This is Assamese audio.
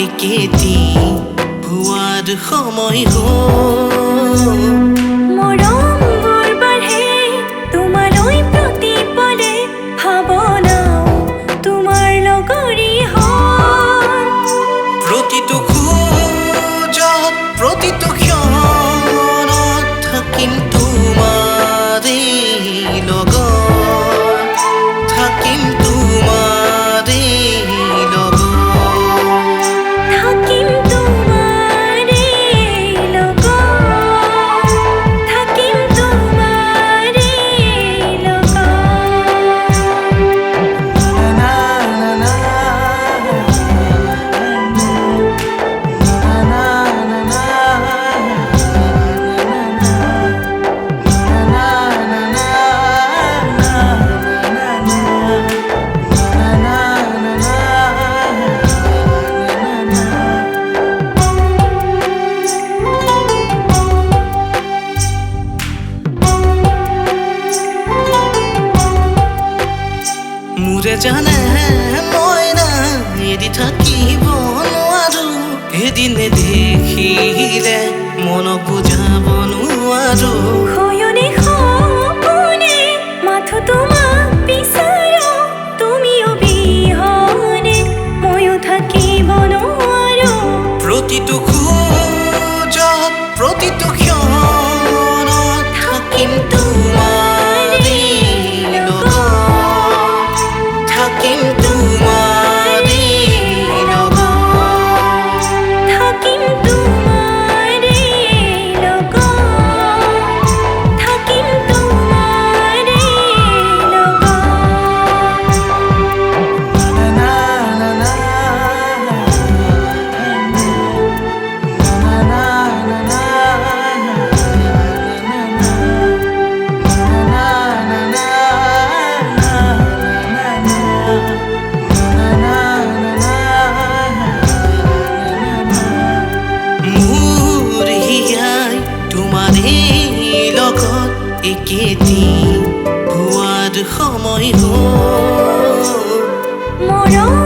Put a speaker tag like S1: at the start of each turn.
S1: একেটি হোৱাৰ সময় হ'ল
S2: মৰমবোৰ বাঢ়ে তোমালৈ প্ৰতিপলে ভাৱনাও তোমাৰ লগৰী হ'ল
S1: প্ৰতিটো খোজত প্ৰতিটো ক্ষণত থাকিম তোমাৰে লগত থাকিম তোমাৰে লগত
S2: থাকিম তোমাৰে লগত থাকিম তোমাৰে লগত
S1: মোৰে জানে মই না এৰি থাকিব নোৱাৰো এদিনে দেখিলে মনক বুজাব নোৱাৰো
S2: শয়নে সপোনে মাথো তোমাক বিচাৰো তুমি অবিহনে ময়ো থাকিব নোৱাৰো
S1: প্ৰতিটো খোজত প্ৰতিটো ক্ষণত থাকিম তোমাৰে লগত থাকিম তোমাৰে লগত
S2: থাকিম তোমাৰে লগত থাকিম তোমাৰে লগত
S1: মোৰ হিয়াই তোমাৰে লগত একেটি হোৱাৰ সময় হ'ল
S2: মৰম